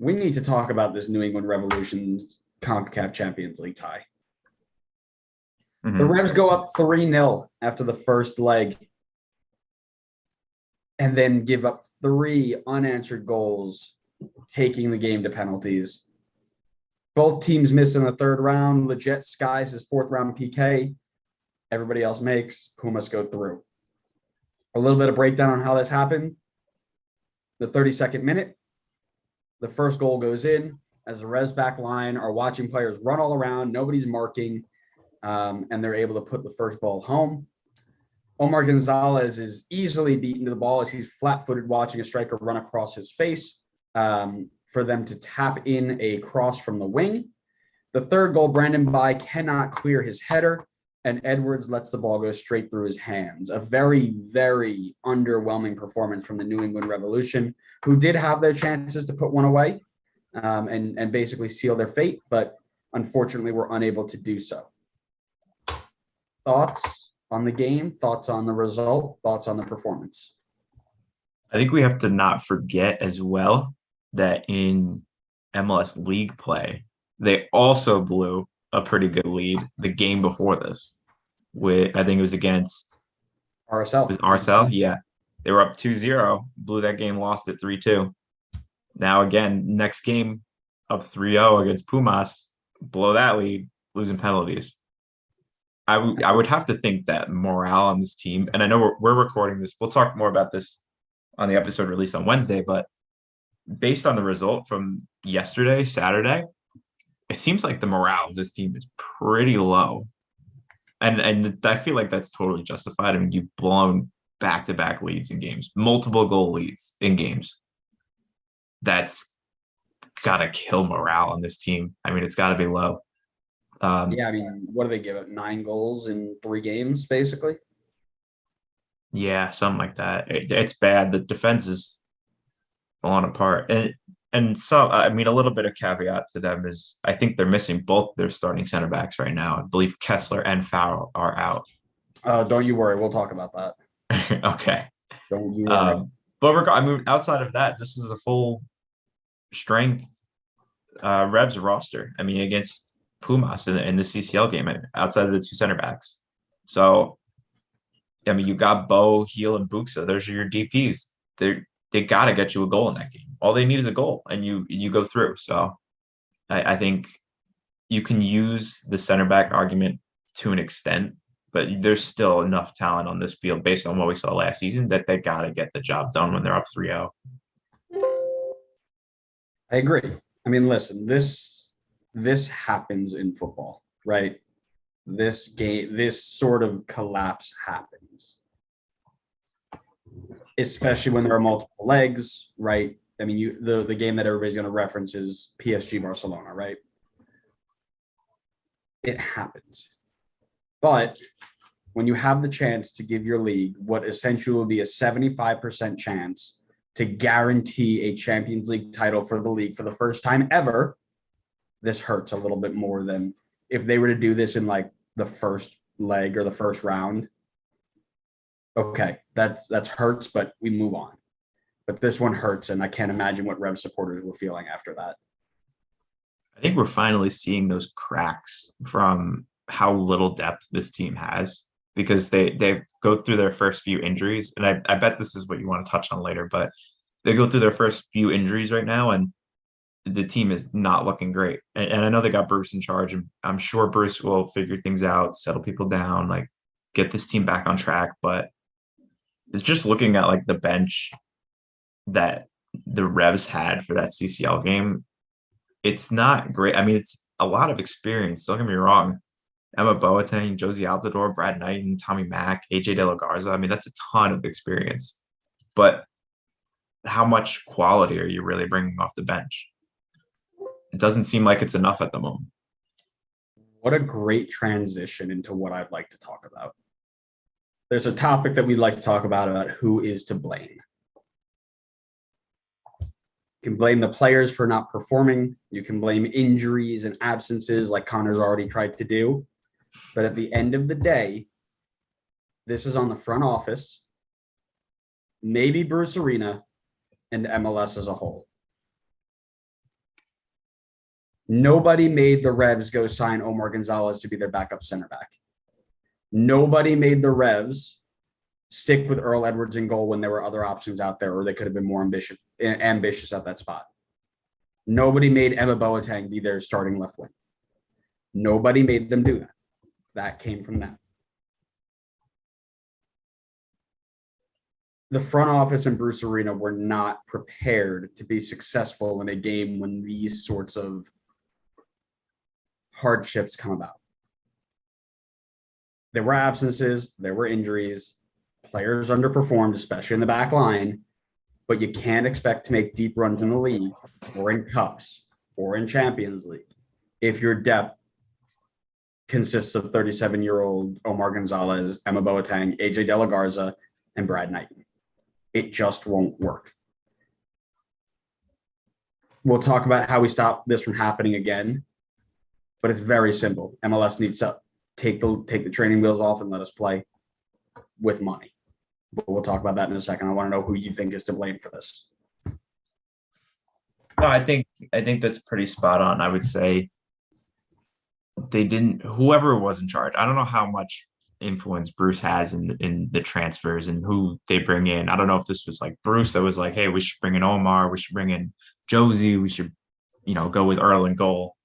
we need to talk about this New England Revolution's CONCACAF Champions League tie. The Revs go up 3-0 after the first leg and then give up 3 unanswered goals, taking the game to penalties. Both teams miss in the third round. Legit skies his 4th round PK. Everybody else makes. Pumas go through. A little bit of breakdown on how this happened. The 32nd minute, the first goal goes in as the Revs back line are watching players run all around. Nobody's marking, and they're able to put the first ball home. Omar Gonzalez is easily beaten to the ball as he's flat-footed watching a striker run across his face for them to tap in a cross from the wing. The third goal, Brandon Bai cannot clear his header, and Edwards lets the ball go straight through his hands. A very, very underwhelming performance from the New England Revolution, who did have their chances to put one away and basically seal their fate, but unfortunately were unable to do so. Thoughts on the game? Thoughts on the result? Thoughts on the performance? I think we have to not forget as well that in MLS League play, they also blew a pretty good lead the game before this. I think it was against RSL. It was RSL, yeah. They were up 2-0, blew that game, lost it 3-2. Now again, next game up 3-0 against Pumas, blow that lead, losing penalties. I would have to think that morale on this team, and I know we're recording this. We'll talk more about this on the episode released on Wednesday, but based on the result from yesterday, Saturday, it seems like the morale of this team is pretty low. And I feel like that's totally justified. I mean, you've blown back-to-back leads in games, multiple goal leads in games. That's got to kill morale on this team. I mean, it's got to be low. Yeah, I mean, what do they give it? 9 goals in 3 games, basically? Yeah, something like that. It's bad. The defense is falling apart. And so, I mean, a little bit of caveat to them is I think they're missing both their starting center backs right now. I believe Kessler and Farrell are out. Don't you worry. We'll talk about that. Okay. Don't you worry. But I mean, outside of that, this is a full strength Revs roster. I mean, against Pumas in the CCL game, outside of the 2 center backs. So, I mean, you got Bo, Heel, and Buxa. Those are your DPs. They got to get you a goal in that game. All they need is a goal, and you go through. So, I think you can use the center back argument to an extent, but there's still enough talent on this field based on what we saw last season that they got to get the job done when they're up 3-0. I agree. I mean, listen, this happens in football, right? This sort of collapse happens, especially when there are multiple legs, right? I mean, the game that everybody's going to reference is PSG Barcelona, right? It happens. But when you have the chance to give your league what essentially will be a 75% chance to guarantee a Champions League title for the league for the first time ever, this hurts a little bit more than if they were to do this in like the first leg or the first round. Okay, that's hurts, but we move on. But this one hurts, and I can't imagine what Rev supporters were feeling after that. I think we're finally seeing those cracks from how little depth this team has, because they go through their first few injuries, and I bet this is what you want to touch on later, but they go through their first few injuries right now, and the team is not looking great. And I know they got Bruce in charge, and I'm sure Bruce will figure things out, settle people down, like get this team back on track. But it's just looking at like the bench that the Revs had for that CCL game. It's not great. I mean, it's a lot of experience. Don't get me wrong. Emma Boateng, Josie Altidore, Brad Knighton, Tommy Mack, AJ De La Garza. I mean, that's a ton of experience. But how much quality are you really bringing off the bench? It doesn't seem like it's enough at the moment. What a great transition into what I'd like to talk about. There's a topic that we'd like to talk about who is to blame. You can blame the players for not performing. You can blame injuries and absences like Connor's already tried to do. But at the end of the day, this is on the front office, maybe Bruce Arena, and MLS as a whole. Nobody made the Revs go sign Omar Gonzalez to be their backup center back. Nobody made the Revs stick with Earl Edwards in goal when there were other options out there, or they could have been more ambitious at that spot. Nobody made Emma Boateng be their starting left wing. Nobody made them do that. That came from them. The front office and Bruce Arena were not prepared to be successful in a game when these sorts of hardships come about. There were absences, there were injuries, players underperformed, especially in the back line, but you can't expect to make deep runs in the league or in cups or in Champions League if your depth consists of 37-year-old Omar Gonzalez, Emma Boateng, AJ De La Garza, and Brad Knighton. It just won't work. We'll talk about how we stop this from happening again, but it's very simple. MLS needs to take the training wheels off and let us play with money. But we'll talk about that in a second. I want to know who you think is to blame for this. No, I think that's pretty spot on. I would say whoever was in charge. I don't know how much influence Bruce has in the transfers and who they bring in. I don't know if this was like Bruce that was like, hey, we should bring in Omar, we should bring in Josie, we should, go with Earl in goal.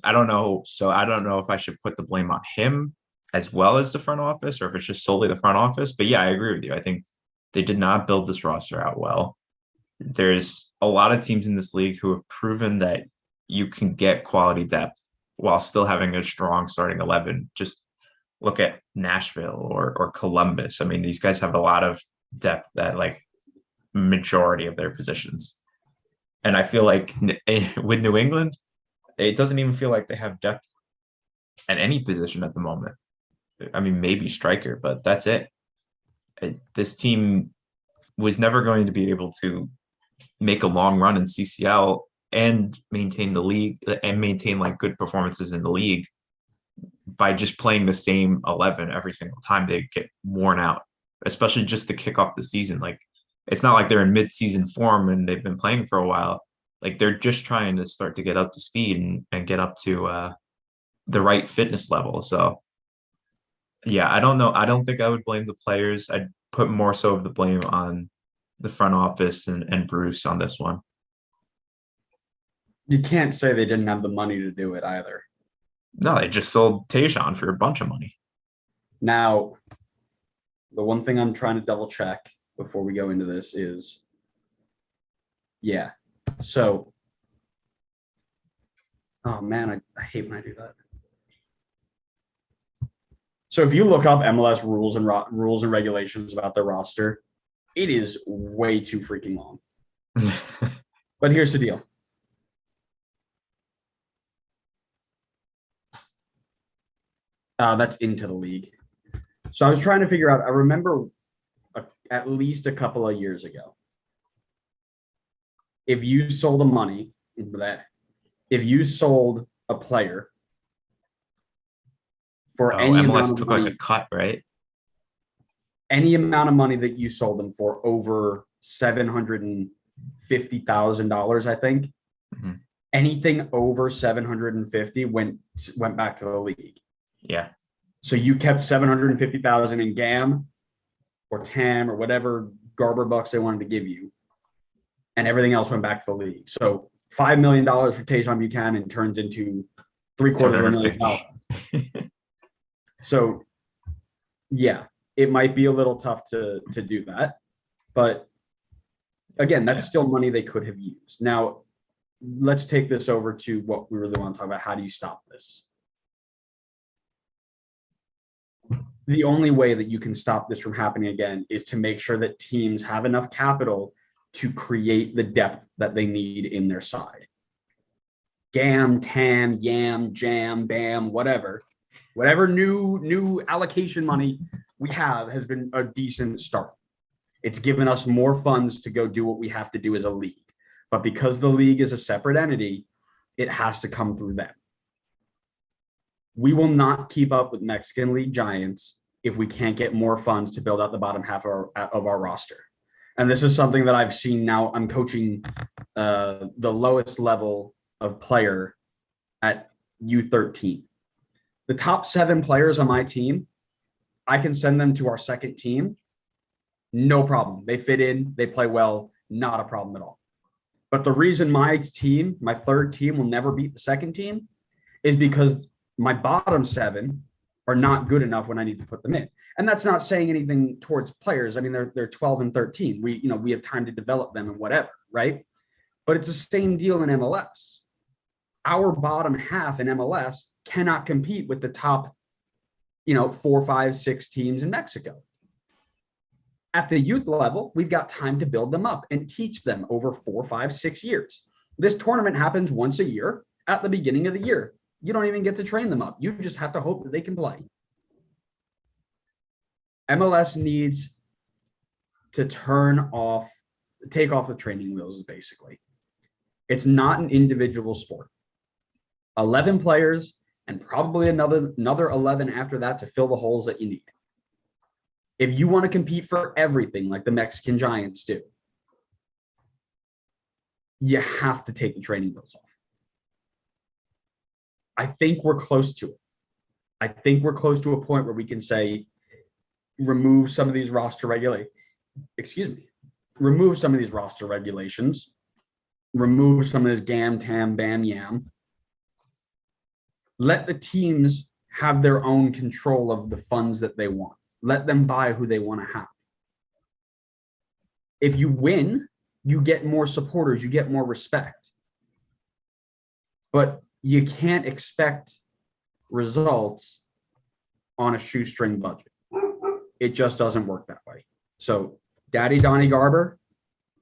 I don't know. So I don't know if I should put the blame on him as well as the front office, or if it's just solely the front office. But yeah, I agree with you. I think they did not build this roster out well. There's a lot of teams in this league who have proven that you can get quality depth while still having a strong starting 11. Just look at Nashville or Columbus. I mean, these guys have a lot of depth at like majority of their positions. And I feel like with New England, it doesn't even feel like they have depth at any position at the moment. I mean, maybe striker, but that's it. This team was never going to be able to make a long run in CCL and maintain the league and maintain like good performances in the league by just playing the same 11 every single time. They get worn out, especially just to kick off the season. Like, it's not like they're in mid-season form and they've been playing for a while. Like, they're just trying to start to get up to speed and get up to the right fitness level. So yeah, I don't know. I don't think I would blame the players. I'd put more so of the blame on the front office and Bruce on this one. You can't say they didn't have the money to do it either. No, they just sold Tajon for a bunch of money. Now, the one thing I'm trying to double check before we go into this is, yeah. So, oh man, I hate when I do that. So if you look up MLS rules and regulations about their roster, it is way too freaking long. But here's the deal. That's into the league. So I was trying to figure out, I remember at least a couple of years ago, if you sold a player for any MLS amount of took money, like a cut, right? Any amount of money that you sold them for over $750,000, I think. Mm-hmm. Anything over 750 went back to the league. Yeah. So you kept 750,000 in GAM or TAM or whatever Garber bucks they wanted to give you, and everything else went back to the league. So $5 million for Tajon Buchanan turns into $750,000. So yeah, it might be a little tough to do that, but again, that's still money they could have used. Now, let's take this over to what we really want to talk about. How do you stop this? The only way that you can stop this from happening again is to make sure that teams have enough capital to create the depth that they need in their side. GAM, TAM, YAM, JAM, BAM, whatever new allocation money we have has been a decent start. It's given us more funds to go do what we have to do as a league. But because the league is a separate entity, it has to come through them. We will not keep up with Mexican League giants if we can't get more funds to build out the bottom half of our roster. And this is something that I've seen now. I'm coaching the lowest level of player at U13. The top 7 players on my team, I can send them to our second team. No problem. They fit in, they play well, not a problem at all. But the reason my team, my third team, will never beat the second team is because my bottom 7 are not good enough when I need to put them in. And that's not saying anything towards players. I mean, they're 12 and 13. We have time to develop them and whatever, right? But it's the same deal in MLS. Our bottom half in MLS cannot compete with the top, 4, 5, 6 teams in Mexico. At the youth level, we've got time to build them up and teach them over 4, 5, 6 years. This tournament happens once a year at the beginning of the year. You don't even get to train them up. You just have to hope that they can play. MLS needs to take off the training wheels, basically. It's not an individual sport. 11 players and probably another 11 after that to fill the holes that you need. If you want to compete for everything like the Mexican Giants do, you have to take the training wheels off. I think we're close to it. I think we're close to a point where we can say, remove some of these roster regulations, remove some of these roster regulations, remove some of this gam, tam, bam, yam. Let the teams have their own control of the funds that they want. Let them buy who they want to have. If you win, you get more supporters, you get more respect. But you can't expect results on a shoestring budget. It just doesn't work that way. So, Daddy Donnie Garber,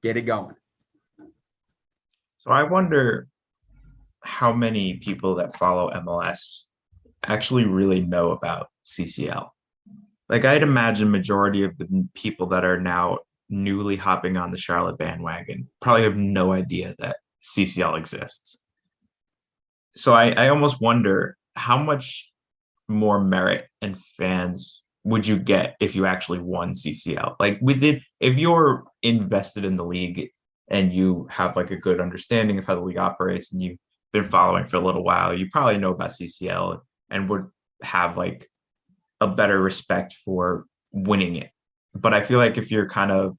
get it going. So I wonder how many people that follow MLS actually really know about CCL. Like, I'd imagine majority of the people that are now newly hopping on the Charlotte bandwagon probably have no idea that CCL exists. So I almost wonder how much more merit and fans would you get if you actually won CCL? Like, if you're invested in the league and you have like a good understanding of how the league operates and you've been following for a little while, you probably know about CCL and would have like a better respect for winning it. But I feel like if you're kind of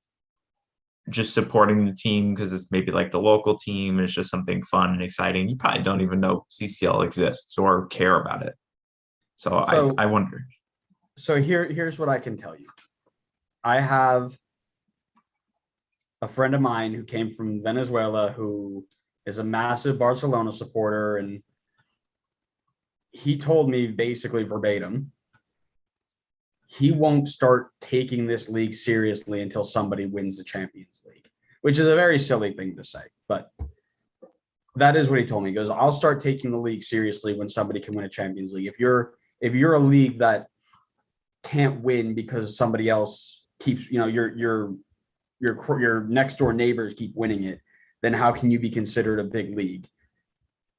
just supporting the team because it's maybe like the local team and it's just something fun and exciting, you probably don't even know CCL exists or care about it. So I wonder. So here's what I can tell you. I have a friend of mine who came from Venezuela who is a massive Barcelona supporter, and he told me basically verbatim, he won't start taking this league seriously until somebody wins the Champions League, which is a very silly thing to say, but that is what he told me. He goes, I'll start taking the league seriously when somebody can win a Champions League. If you're a league that can't win because somebody else keeps, your next door neighbors keep winning it, then how can you be considered a big league?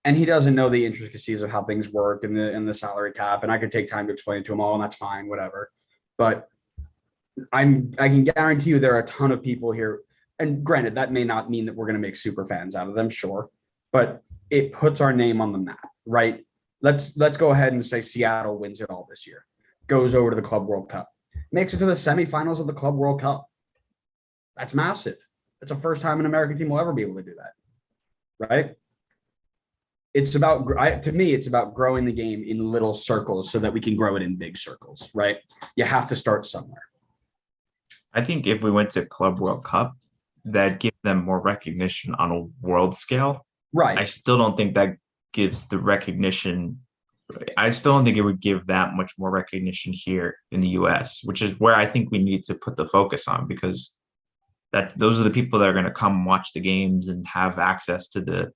And he doesn't know the intricacies of how things work and the salary cap. And I could take time to explain it to him all, and that's fine, whatever. But I can guarantee you there are a ton of people here. And granted, that may not mean that we're going to make super fans out of them, sure. But it puts our name on the map, right? Let's go ahead and say Seattle wins it all this year, goes over to the Club World Cup, makes it to the semifinals of the Club World Cup. That's massive. That's the first time an American team will ever be able to do that, right? It's about, to me, it's about growing the game in little circles so that we can grow it in big circles, right? You have to start somewhere. I think if we went to Club World Cup, that'd give them more recognition on a world scale. Right. I still don't think that gives the recognition. I still don't think it would give that much more recognition here in the US, which is where I think we need to put the focus on, because those are the people that are going to come watch the games and have access to the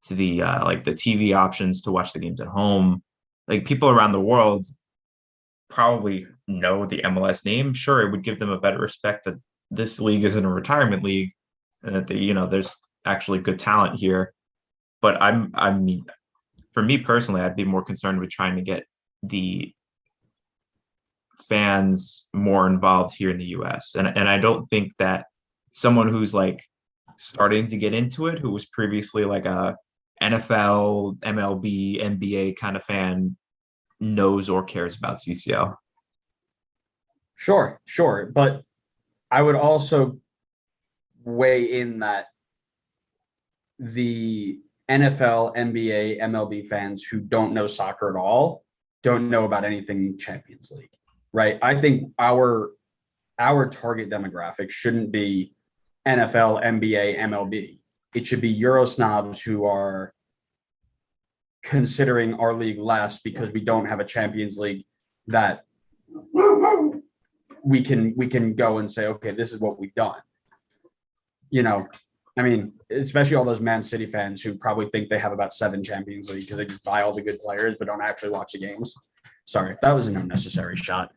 like the TV options to watch the games at home. Like, people around the world probably know the MLS name. Sure, it would give them a better respect that this league isn't a retirement league and that there's actually good talent here. But I mean, for me personally, I'd be more concerned with trying to get the fans more involved here in the US. And I don't think that someone who's like starting to get into it, who was previously like a NFL, MLB, NBA kind of fan knows or cares about CCL. Sure, sure. But I would also weigh in that the NFL, NBA, MLB fans who don't know soccer at all don't know about anything Champions League, right? I think our target demographic shouldn't be NFL, NBA, MLB. It should be Euro snobs who are considering our league less because we don't have a Champions League that we can go and say, okay, this is what we've done. You know, I mean, especially all those Man City fans who probably think they have about 7 Champions League because they just buy all the good players but don't actually watch the games. Sorry, that was an unnecessary shot.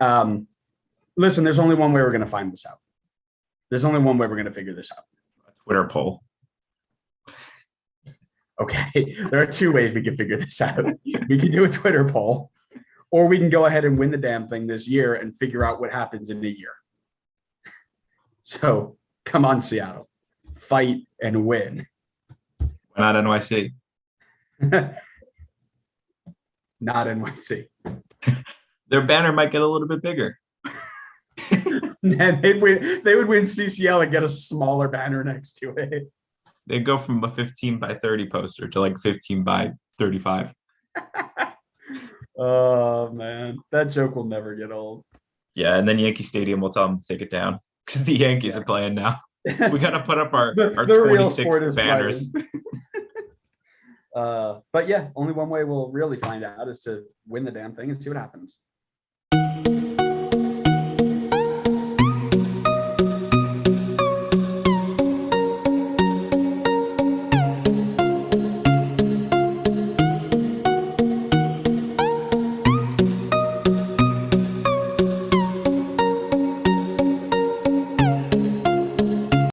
Listen, there's only one way we're going to find this out. There's only one way we're going to figure this out. A Twitter poll. Okay, there are 2 ways we can figure this out. We can do a Twitter poll, or we can go ahead and win the damn thing this year and figure out what happens in a year. So come on, Seattle, fight and win. Why not NYC? Not NYC. Their banner might get a little bit bigger. Man, they would win CCL and get a smaller banner next to it. They go from a 15 by 30 poster to like 15 by 35. Oh man, that joke will never get old. Yeah, and then Yankee Stadium will tell them to take it down because the Yankees are playing now. We got to put up our 26 banners. But yeah, only one way we'll really find out is to win the damn thing and see what happens.